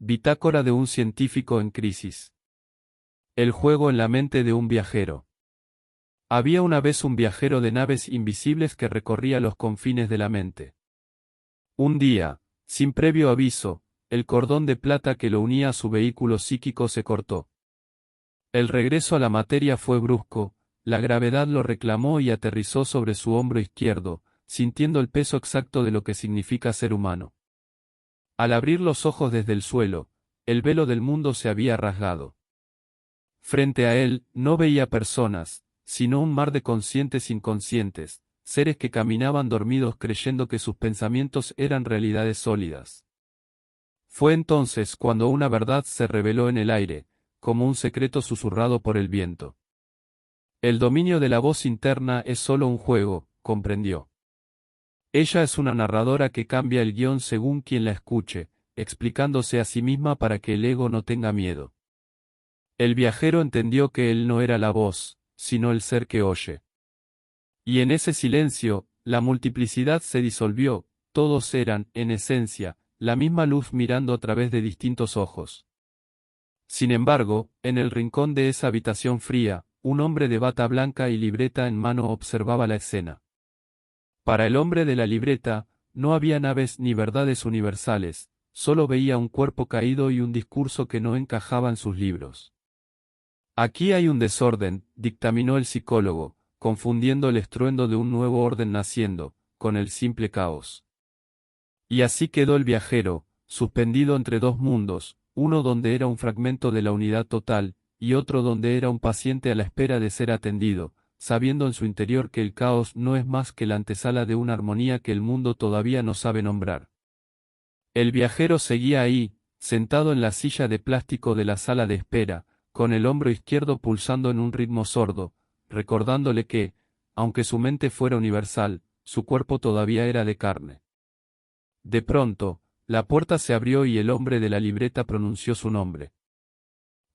Bitácora de un científico en crisis. El juego en la mente de un viajero. Había una vez un viajero de naves invisibles que recorría los confines de la mente. Un día, sin previo aviso, el cordón de plata que lo unía a su vehículo psíquico se cortó. El regreso a la materia fue brusco, la gravedad lo reclamó y aterrizó sobre su hombro izquierdo, sintiendo el peso exacto de lo que significa ser humano. Al abrir los ojos desde el suelo, el velo del mundo se había rasgado. Frente a él, no veía personas, sino un mar de conscientes inconscientes, seres que caminaban dormidos creyendo que sus pensamientos eran realidades sólidas. Fue entonces cuando una verdad se reveló en el aire, como un secreto susurrado por el viento. El dominio de la voz interna es solo un juego, comprendió. Ella es una narradora que cambia el guión según quien la escuche, explicándose a sí misma para que el ego no tenga miedo. El viajero entendió que él no era la voz, sino el ser que oye. Y en ese silencio, la multiplicidad se disolvió, todos eran, en esencia, la misma luz mirando a través de distintos ojos. Sin embargo, en el rincón de esa habitación fría, un hombre de bata blanca y libreta en mano observaba la escena. Para el hombre de la libreta, no había naves ni verdades universales, solo veía un cuerpo caído y un discurso que no encajaba en sus libros. Aquí hay un desorden, dictaminó el psicólogo, confundiendo el estruendo de un nuevo orden naciendo, con el simple caos. Y así quedó el viajero, suspendido entre dos mundos, uno donde era un fragmento de la unidad total, y otro donde era un paciente a la espera de ser atendido, sabiendo en su interior que el caos no es más que la antesala de una armonía que el mundo todavía no sabe nombrar. El viajero seguía ahí, sentado en la silla de plástico de la sala de espera, con el hombro izquierdo pulsando en un ritmo sordo, recordándole que, aunque su mente fuera universal, su cuerpo todavía era de carne. De pronto, la puerta se abrió y el hombre de la libreta pronunció su nombre.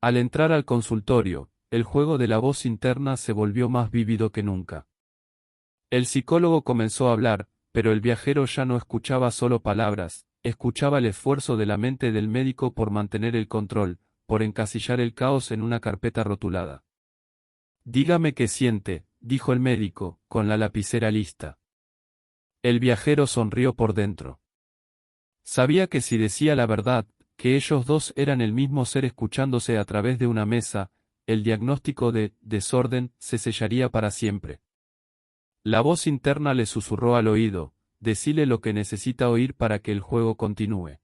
Al entrar al consultorio, el juego de la voz interna se volvió más vívido que nunca. El psicólogo comenzó a hablar, pero el viajero ya no escuchaba solo palabras, escuchaba el esfuerzo de la mente del médico por mantener el control, por encasillar el caos en una carpeta rotulada. Dígame qué siente, dijo el médico, con la lapicera lista. El viajero sonrió por dentro. Sabía que si decía la verdad, que ellos dos eran el mismo ser escuchándose a través de una mesa, el diagnóstico de desorden se sellaría para siempre. La voz interna le susurró al oído, decile lo que necesita oír para que el juego continúe.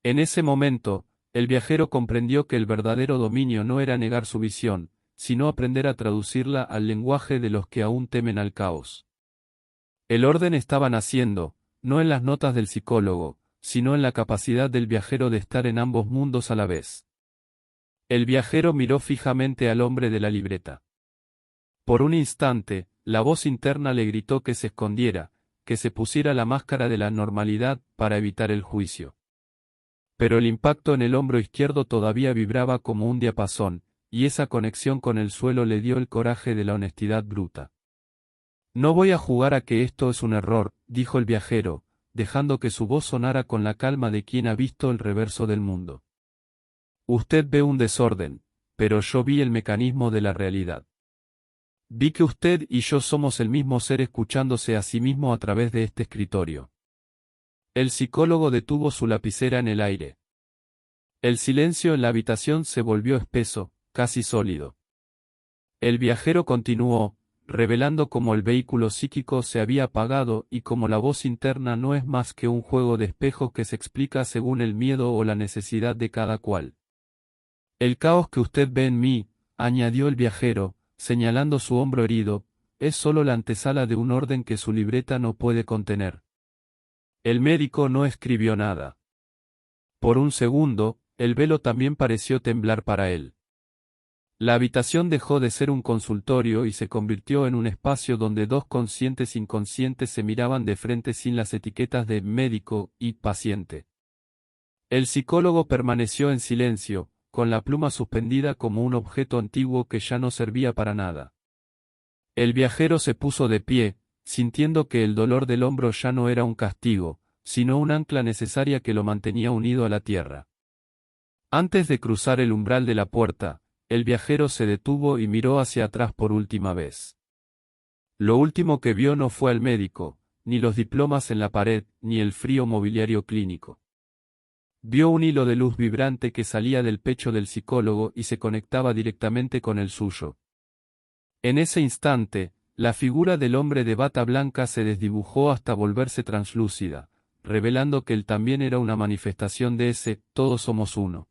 En ese momento, el viajero comprendió que el verdadero dominio no era negar su visión, sino aprender a traducirla al lenguaje de los que aún temen al caos. El orden estaba naciendo, no en las notas del psicólogo, sino en la capacidad del viajero de estar en ambos mundos a la vez. El viajero miró fijamente al hombre de la libreta. Por un instante, la voz interna le gritó que se escondiera, que se pusiera la máscara de la normalidad para evitar el juicio. Pero el impacto en el hombro izquierdo todavía vibraba como un diapasón, y esa conexión con el suelo le dio el coraje de la honestidad bruta. No voy a jugar a que esto es un error, dijo el viajero, dejando que su voz sonara con la calma de quien ha visto el reverso del mundo. Usted ve un desorden, pero yo vi el mecanismo de la realidad. Vi que usted y yo somos el mismo ser escuchándose a sí mismo a través de este escritorio. El psicólogo detuvo su lapicera en el aire. El silencio en la habitación se volvió espeso, casi sólido. El viajero continuó, revelando cómo el vehículo psíquico se había apagado y cómo la voz interna no es más que un juego de espejos que se explica según el miedo o la necesidad de cada cual. El caos que usted ve en mí, añadió el viajero, señalando su hombro herido, es solo la antesala de un orden que su libreta no puede contener. El médico no escribió nada. Por un segundo, el velo también pareció temblar para él. La habitación dejó de ser un consultorio y se convirtió en un espacio donde dos conscientes inconscientes se miraban de frente sin las etiquetas de médico y paciente. El psicólogo permaneció en silencio, con la pluma suspendida como un objeto antiguo que ya no servía para nada. El viajero se puso de pie, sintiendo que el dolor del hombro ya no era un castigo, sino un ancla necesaria que lo mantenía unido a la tierra. Antes de cruzar el umbral de la puerta, el viajero se detuvo y miró hacia atrás por última vez. Lo último que vio no fue al médico, ni los diplomas en la pared, ni el frío mobiliario clínico. Vio un hilo de luz vibrante que salía del pecho del psicólogo y se conectaba directamente con el suyo. En ese instante, la figura del hombre de bata blanca se desdibujó hasta volverse translúcida, revelando que él también era una manifestación de ese «todos somos uno».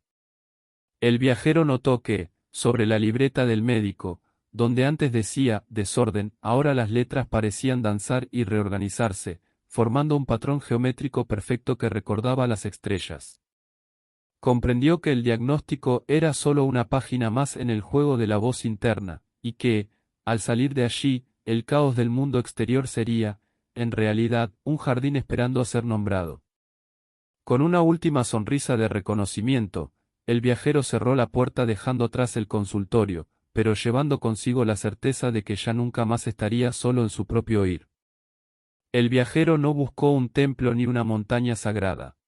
El viajero notó que, sobre la libreta del médico, donde antes decía «desorden», ahora las letras parecían danzar y reorganizarse, formando un patrón geométrico perfecto que recordaba las estrellas. Comprendió que el diagnóstico era solo una página más en el juego de la voz interna, y que, al salir de allí, el caos del mundo exterior sería, en realidad, un jardín esperando a ser nombrado. Con una última sonrisa de reconocimiento, el viajero cerró la puerta dejando atrás el consultorio, pero llevando consigo la certeza de que ya nunca más estaría solo en su propio ir. El viajero no buscó un templo ni una montaña sagrada.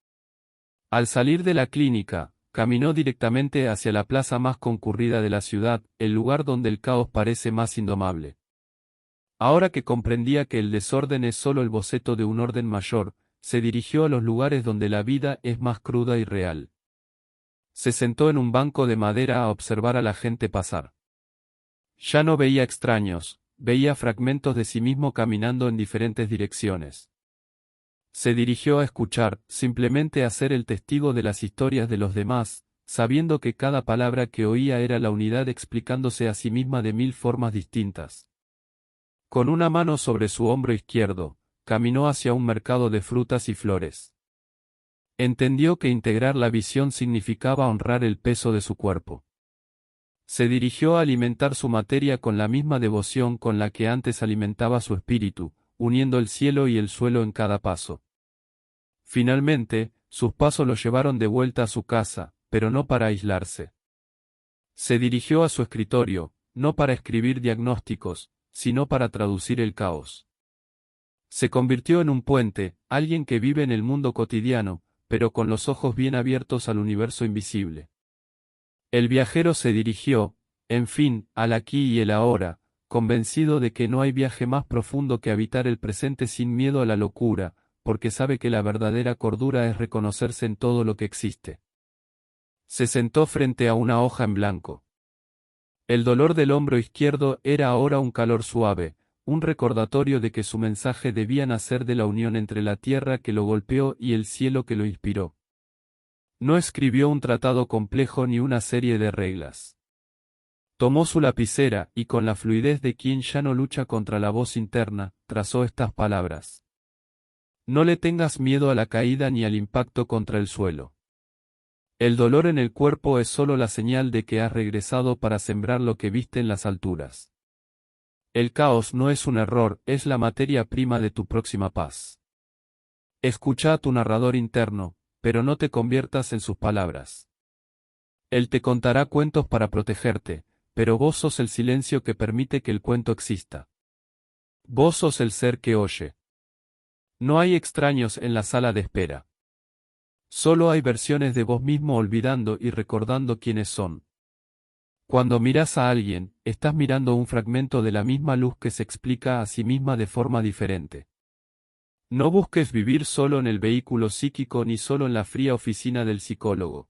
Al salir de la clínica, caminó directamente hacia la plaza más concurrida de la ciudad, el lugar donde el caos parece más indomable. Ahora que comprendía que el desorden es solo el boceto de un orden mayor, se dirigió a los lugares donde la vida es más cruda y real. Se sentó en un banco de madera a observar a la gente pasar. Ya no veía extraños, veía fragmentos de sí mismo caminando en diferentes direcciones. Se dirigió a escuchar, simplemente a ser el testigo de las historias de los demás, sabiendo que cada palabra que oía era la unidad explicándose a sí misma de 1000 formas distintas. Con una mano sobre su hombro izquierdo, caminó hacia un mercado de frutas y flores. Entendió que integrar la visión significaba honrar el peso de su cuerpo. Se dirigió a alimentar su materia con la misma devoción con la que antes alimentaba su espíritu, uniendo el cielo y el suelo en cada paso. Finalmente, sus pasos lo llevaron de vuelta a su casa, pero no para aislarse. Se dirigió a su escritorio, no para escribir diagnósticos, sino para traducir el caos. Se convirtió en un puente, alguien que vive en el mundo cotidiano, pero con los ojos bien abiertos al universo invisible. El viajero se dirigió, en fin, al aquí y el ahora, convencido de que no hay viaje más profundo que habitar el presente sin miedo a la locura, porque sabe que la verdadera cordura es reconocerse en todo lo que existe. Se sentó frente a una hoja en blanco. El dolor del hombro izquierdo era ahora un calor suave, un recordatorio de que su mensaje debía nacer de la unión entre la tierra que lo golpeó y el cielo que lo inspiró. No escribió un tratado complejo ni una serie de reglas. Tomó su lapicera y con la fluidez de quien ya no lucha contra la voz interna, trazó estas palabras. No le tengas miedo a la caída ni al impacto contra el suelo. El dolor en el cuerpo es solo la señal de que has regresado para sembrar lo que viste en las alturas. El caos no es un error, es la materia prima de tu próxima paz. Escucha a tu narrador interno, pero no te conviertas en sus palabras. Él te contará cuentos para protegerte, pero vos sos el silencio que permite que el cuento exista. Vos sos el ser que oye. No hay extraños en la sala de espera. Solo hay versiones de vos mismo olvidando y recordando quiénes son. Cuando miras a alguien, estás mirando un fragmento de la misma luz que se explica a sí misma de forma diferente. No busques vivir solo en el vehículo psíquico ni solo en la fría oficina del psicólogo.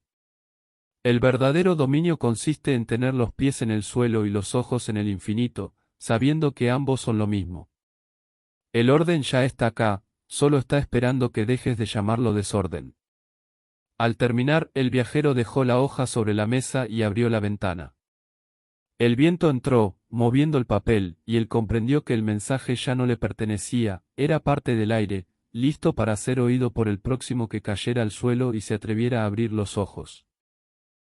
El verdadero dominio consiste en tener los pies en el suelo y los ojos en el infinito, sabiendo que ambos son lo mismo. El orden ya está acá, solo está esperando que dejes de llamarlo desorden. Al terminar, el viajero dejó la hoja sobre la mesa y abrió la ventana. El viento entró, moviendo el papel, y él comprendió que el mensaje ya no le pertenecía, era parte del aire, listo para ser oído por el próximo que cayera al suelo y se atreviera a abrir los ojos.